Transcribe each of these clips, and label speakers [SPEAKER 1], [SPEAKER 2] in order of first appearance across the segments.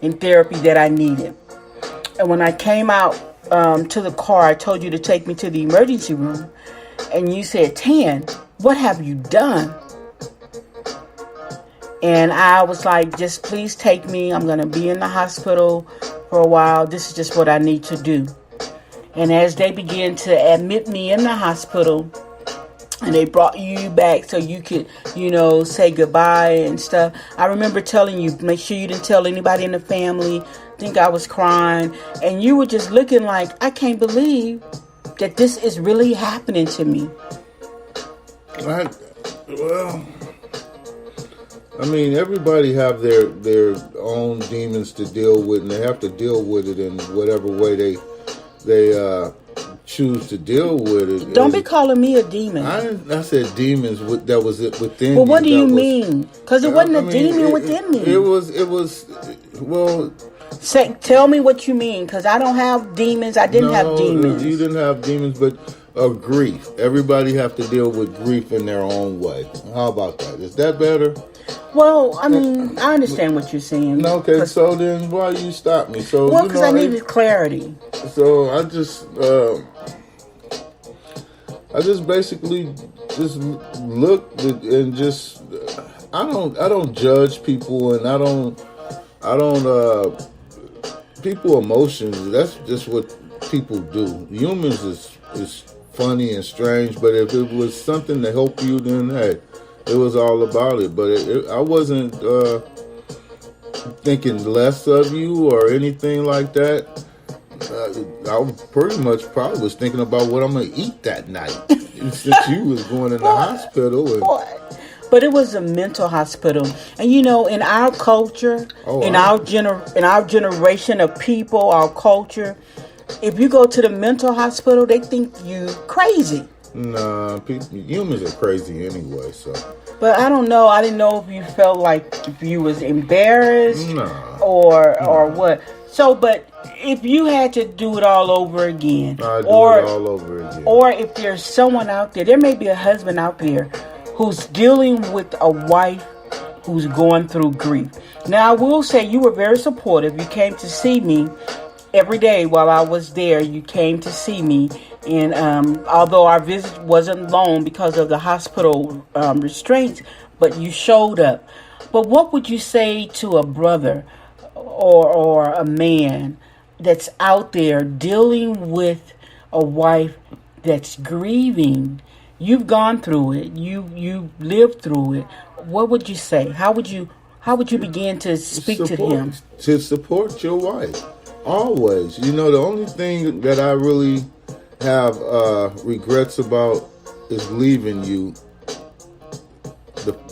[SPEAKER 1] in therapy that I needed. And when I came out to the car, I told you to take me to the emergency room. And you said, Tan, what have you done? And I was like, just please take me. I'm going to be in the hospital for a while. This is just what I need to do. And as they began to admit me in the hospital, and they brought you back so you could, say goodbye and stuff. I remember telling you, make sure you didn't tell anybody in the family. I think I was crying. And you were just looking like, I can't believe that this is really happening to me.
[SPEAKER 2] Everybody have their own demons to deal with, and they have to deal with it in whatever way they choose to deal with it.
[SPEAKER 1] Don't be calling me a demon.
[SPEAKER 2] I said demons that was it within.
[SPEAKER 1] Well, what do you mean? Because it wasn't a demon within me.
[SPEAKER 2] It was. Well,
[SPEAKER 1] tell me what you mean, because I don't have demons. I didn't have demons.
[SPEAKER 2] You didn't have demons, but grief. Everybody have to deal with grief in their own way. How about that? Is that better?
[SPEAKER 1] Well, I understand what you're saying.
[SPEAKER 2] Okay, so then why you stop me? So
[SPEAKER 1] because I needed clarity.
[SPEAKER 2] So I just basically just looked and just I don't judge people, and I don't people emotions. That's just what people do. Humans is funny and strange, but if it was something to help you, then hey, it was all about it. But I wasn't thinking less of you or anything like that. I pretty much probably was thinking about what I'm going to eat that night since you was going in the hospital.
[SPEAKER 1] But it was a mental hospital. And in our culture, in our generation of people, our culture, if you go to the mental hospital, they think you crazy.
[SPEAKER 2] Nah, humans are crazy anyway, so.
[SPEAKER 1] But I don't know. I didn't know if you felt like if you was embarrassed or what. So, but if you had to do it all over again,
[SPEAKER 2] I'd do it all over again.
[SPEAKER 1] Or if there's someone out there may be a husband out there who's dealing with a wife who's going through grief. Now, I will say you were very supportive. You came to see me every day while I was there. You came to see me. And although our visit wasn't long because of the hospital restraints, but you showed up. But what would you say to a brother or a man that's out there dealing with a wife that's grieving? You've gone through it. You lived through it. What would you say? How would you begin to speak to him?
[SPEAKER 2] To support your wife. Always. The only thing that I really have regrets about is leaving you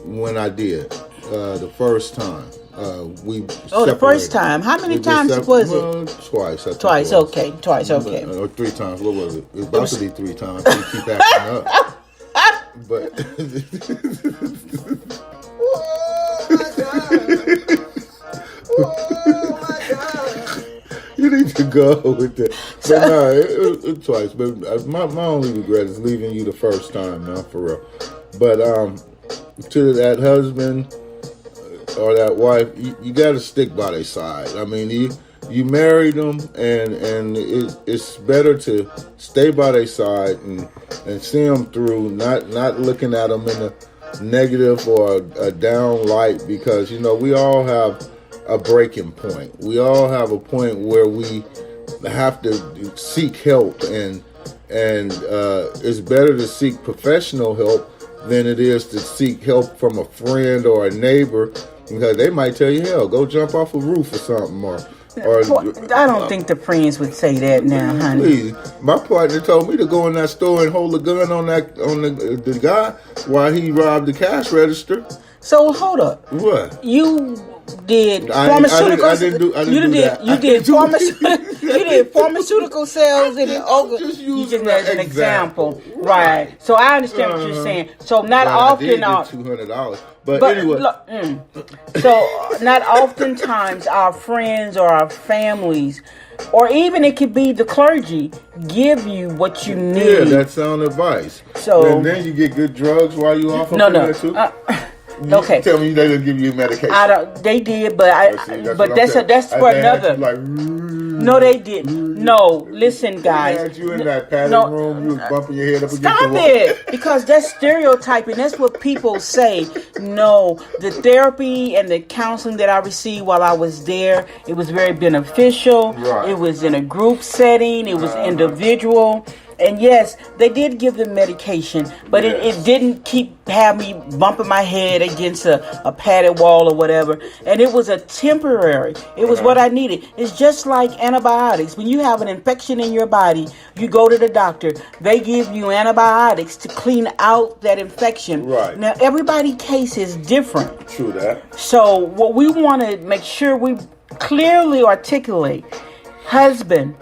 [SPEAKER 2] when I did the first time. We
[SPEAKER 1] the first time. How many times was it?
[SPEAKER 2] Twice.
[SPEAKER 1] Twice. Okay.
[SPEAKER 2] Or 3 times. What was it? It was about to be 3 times. We keep acting up. But
[SPEAKER 1] oh my God. Oh my God.
[SPEAKER 2] You need to go with that. But no, it twice. But my only regret is leaving you the first time, man, for real. But to that husband or that wife, you got to stick by their side. You married them, and it's better to stay by their side and see them through, not looking at them in a negative or a down light, because we all have a breaking point. We all have a point where we have to seek help, and it's better to seek professional help than it is to seek help from a friend or a neighbor, because they might tell you, hell, go jump off a roof or something, or
[SPEAKER 1] I don't think the friends would say that now, honey.
[SPEAKER 2] Please. My partner told me to go in that store and hold a gun on the guy while he robbed the cash register.
[SPEAKER 1] So hold up.
[SPEAKER 2] What?
[SPEAKER 1] You did pharmaceuticals.
[SPEAKER 2] I didn't do that.
[SPEAKER 1] You did pharmaceutical sales in Oklahoma. You just as an example, right? So I understand what you're saying. So not often,
[SPEAKER 2] $200. But anyway,
[SPEAKER 1] so not oftentimes our friends or our families, or even it could be the clergy, give you what you need.
[SPEAKER 2] Yeah, that's sound advice.
[SPEAKER 1] So
[SPEAKER 2] and then you get good drugs while you off there too.
[SPEAKER 1] Okay.
[SPEAKER 2] Tell me they didn't give you medication.
[SPEAKER 1] I don't. They did, but that's for another. No, they didn't. No, listen, guys.
[SPEAKER 2] They had you in that padded room. You was bumping your head up against the wall.
[SPEAKER 1] Stop it! Because that's stereotyping. That's what people say. No, the therapy and the counseling that I received while I was there, it was very beneficial.
[SPEAKER 2] Right.
[SPEAKER 1] It was in a group setting. It was individual. And yes, they did give them medication, but it didn't have me bumping my head against a padded wall or whatever. And it was a temporary. It was what I needed. It's just like antibiotics. When you have an infection in your body, you go to the doctor. They give you antibiotics to clean out that infection.
[SPEAKER 2] Right.
[SPEAKER 1] Now, everybody's case is different.
[SPEAKER 2] True that.
[SPEAKER 1] So what we want to make sure we clearly articulate, husband,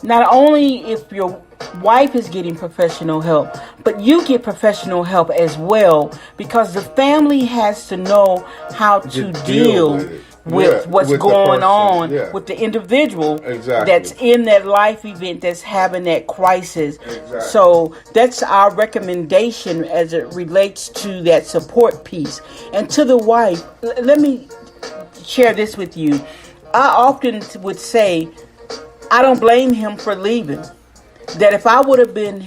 [SPEAKER 1] not only if your wife is getting professional help, but you get professional help as well, because the family has to know how to deal with what's going on with the individual that's in that life event, that's having that crisis.
[SPEAKER 2] Exactly.
[SPEAKER 1] So that's our recommendation as it relates to that support piece. And to the wife, let me share this with you. I often would say, I don't blame him for leaving. That if I would have been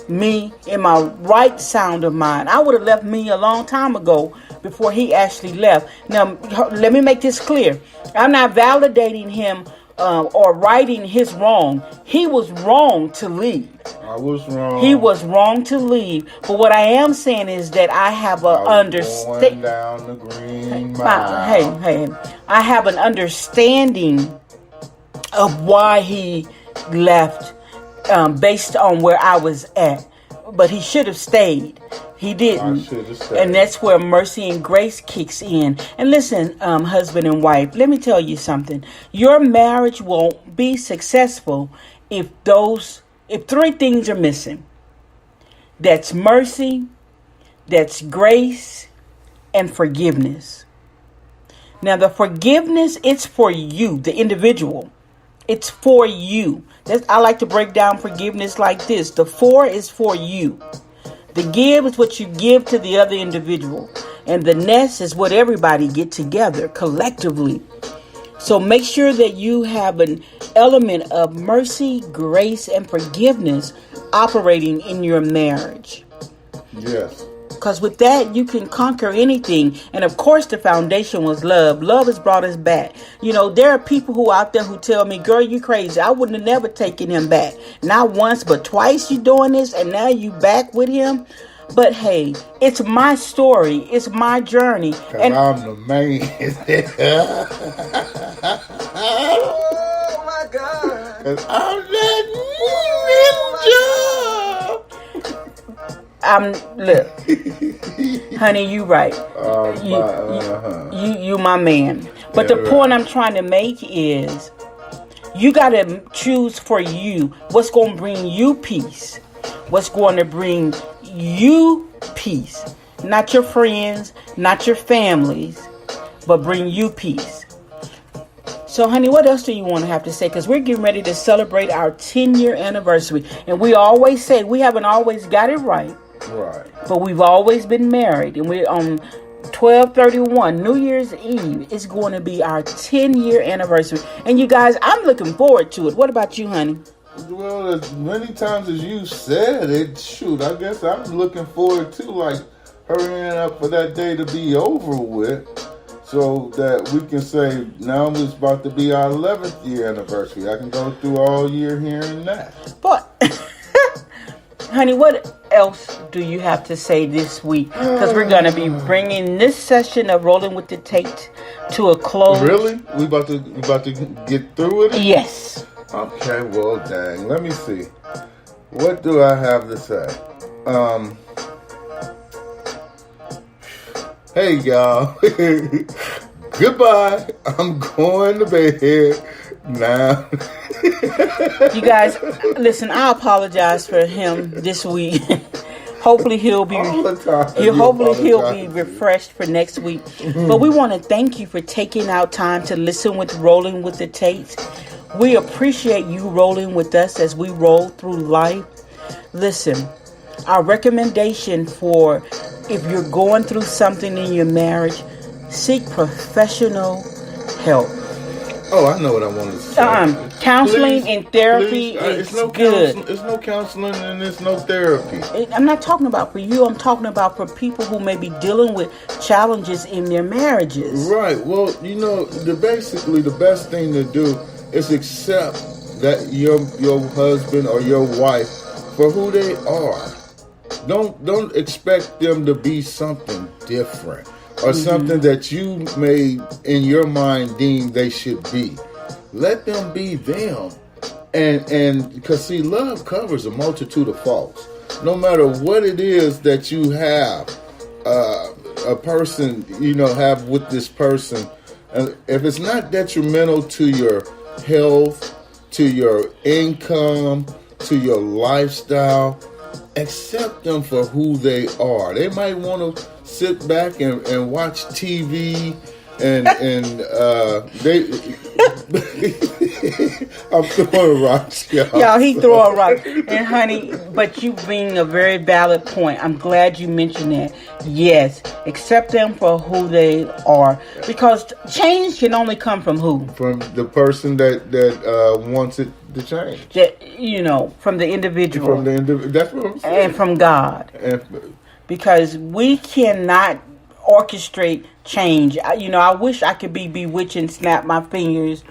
[SPEAKER 1] me in my right sound of mind, I would have left me a long time ago before he actually left. Now, let me make this clear. I'm not validating him or righting his wrong. He was wrong to leave.
[SPEAKER 2] I was wrong.
[SPEAKER 1] He was wrong to leave. But what I am saying is that I have an understanding.
[SPEAKER 2] Down the green mile.
[SPEAKER 1] Hey, I have an understanding of why he left. Based on where I was at, but he should have stayed. He didn't, and that's where mercy and grace kicks in. And listen, husband and wife, let me tell you something. Your marriage won't be successful if three things are missing. That's mercy, that's grace, and forgiveness. Now, the forgiveness, it's for you, the individual. It's for you. I like to break down forgiveness like this. The for is for you. The give is what you give to the other individual. And the nest is what everybody get together collectively. So make sure that you have an element of mercy, grace, and forgiveness operating in your marriage.
[SPEAKER 2] Yes.
[SPEAKER 1] Because with that, you can conquer anything. And of course, the foundation was love. Love has brought us back. You know, there are people who out there who tell me, girl, you crazy. I wouldn't have never taken him back. Not once, but twice you doing this. And now you back with him. But hey, it's my story. It's my journey.
[SPEAKER 2] And I'm the man.
[SPEAKER 3] Oh my God.
[SPEAKER 2] Cause I'm that ninja.
[SPEAKER 1] Look, honey, you right. You my man. But the point I'm trying to make is, you got to choose for you what's going to bring you peace. What's going to bring you peace. Not your friends, not your families, but bring you peace. So, honey, what else do you want to have to say? Because we're getting ready to celebrate our 10-year anniversary. And we always say we haven't always got it right.
[SPEAKER 2] Right.
[SPEAKER 1] But we've always been married. And we're on 12/31, New Year's Eve. It's going to be our 10-year anniversary. And you guys, I'm looking forward to it. What about you, honey?
[SPEAKER 2] Well, as many times as you said it, shoot, I guess I'm looking forward to, like, hurrying up for that day to be over with, so that we can say, now it's about to be our 11th year anniversary. I can go through all year hearing that.
[SPEAKER 1] But, honey, what else do you have to say this week? Because we're going to be bringing this session of Rolling with the Tate to a close.
[SPEAKER 2] Really? We about to get through it?
[SPEAKER 1] Yes.
[SPEAKER 2] Okay, well, dang. Let me see. What do I have to say? Hey, y'all. Goodbye. I'm going to bed now.
[SPEAKER 1] You guys, listen, I apologize for him this week. Hopefully he'll be refreshed for next week. But we want to thank you for taking out time to listen with Rolling with the Tates. We appreciate you rolling with us as we roll through life. Listen, our recommendation for if you're going through something in your marriage, seek professional help.
[SPEAKER 2] Oh, I know what I wanted to say.
[SPEAKER 1] Counseling
[SPEAKER 2] Please,
[SPEAKER 1] and therapy
[SPEAKER 2] it's
[SPEAKER 1] is
[SPEAKER 2] no
[SPEAKER 1] good.
[SPEAKER 2] It's no counseling and it's no therapy.
[SPEAKER 1] I'm not talking about for you. I'm talking about for people who may be dealing with challenges in their marriages.
[SPEAKER 2] Right. Well, basically the best thing to do is accept that your husband or your wife for who they are. Don't expect them to be something different or something that you may in your mind deem they should be. Let them be them. And because see, love covers a multitude of faults. No matter what it is that you have, a person, have with this person, and if it's not detrimental to your health, to your income, to your lifestyle, accept them for who they are. They might want to sit back and watch TV and they I'm throwing rocks, y'all.
[SPEAKER 1] Y'all, he throw a rock. And honey, but you bring a very valid point. I'm glad you mentioned that. Yes, accept them for who they are. Because change can only come from who?
[SPEAKER 2] From the person that wants it to change.
[SPEAKER 1] That, from the individual.
[SPEAKER 2] From the individual. That's what I'm saying.
[SPEAKER 1] And from God. Because we cannot orchestrate change. I wish I could be bewitched and snap my fingers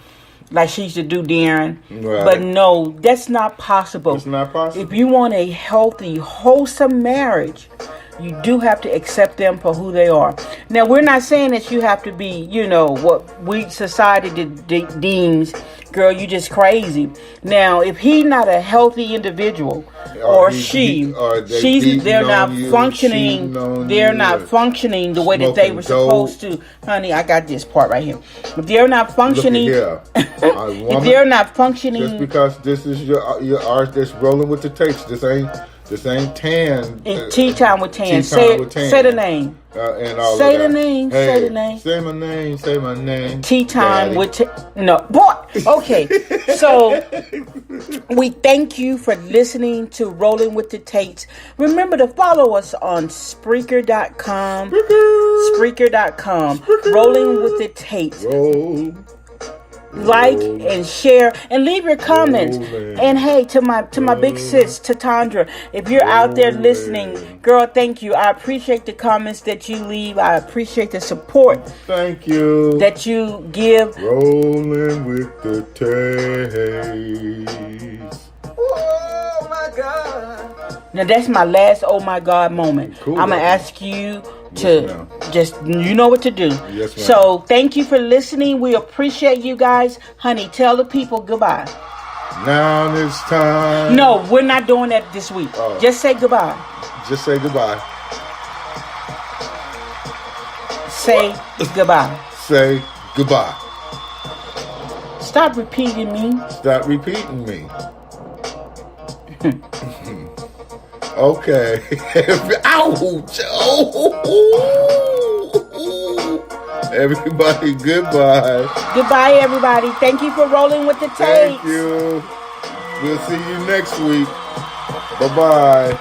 [SPEAKER 1] like she used to do, Darren.
[SPEAKER 2] Right.
[SPEAKER 1] But no, that's not possible.
[SPEAKER 2] It's not possible.
[SPEAKER 1] If you want a healthy, wholesome marriage, you do have to accept them for who they are. Now, we're not saying that you have to be, what society deems, girl, you just crazy. Now, if he's not a healthy individual, or they're not functioning. They're not functioning the way that they were supposed to. Honey, I got this part right here. If they're not functioning, if they're not functioning,
[SPEAKER 2] just because this is your art that's rolling with the tapes, this ain't Tan.
[SPEAKER 1] Tea time with Tan. Say the name.
[SPEAKER 2] And all
[SPEAKER 1] say
[SPEAKER 2] of
[SPEAKER 1] the
[SPEAKER 2] that.
[SPEAKER 1] name.
[SPEAKER 2] Hey,
[SPEAKER 1] say the name.
[SPEAKER 2] Say my name. Say my name.
[SPEAKER 1] Tea time
[SPEAKER 2] Daddy.
[SPEAKER 1] with no boy. Okay, so we thank you for listening to Rolling with the Tates. Remember to follow us on Spreaker.com. Spreaker.com. Rolling with the Tates.
[SPEAKER 2] Roll.
[SPEAKER 1] Like and share and leave your comments. And hey, to my big sis, to Tandra, if you're out there listening, girl, thank you. I appreciate the comments that you leave. I appreciate the support.
[SPEAKER 2] Thank you.
[SPEAKER 1] That you give.
[SPEAKER 2] Rolling with the Tates.
[SPEAKER 3] Oh my God.
[SPEAKER 1] Now that's my last oh my God moment.
[SPEAKER 2] Cool,
[SPEAKER 1] I'm gonna ask you to
[SPEAKER 2] yes,
[SPEAKER 1] you know what to do.
[SPEAKER 2] Yes, ma'am.
[SPEAKER 1] So thank you for listening. We appreciate you guys. Honey, tell the people goodbye.
[SPEAKER 2] Now it's time.
[SPEAKER 1] No, we're not doing that this week.
[SPEAKER 2] Oh.
[SPEAKER 1] Just say goodbye.
[SPEAKER 2] Just say goodbye.
[SPEAKER 1] Say goodbye.
[SPEAKER 2] Say goodbye.
[SPEAKER 1] Stop repeating me.
[SPEAKER 2] Stop repeating me. Okay. Ouch! Oh. Everybody, goodbye.
[SPEAKER 1] Goodbye, everybody. Thank you for rolling with the tapes.
[SPEAKER 2] Thank you. We'll see you next week. Bye-bye.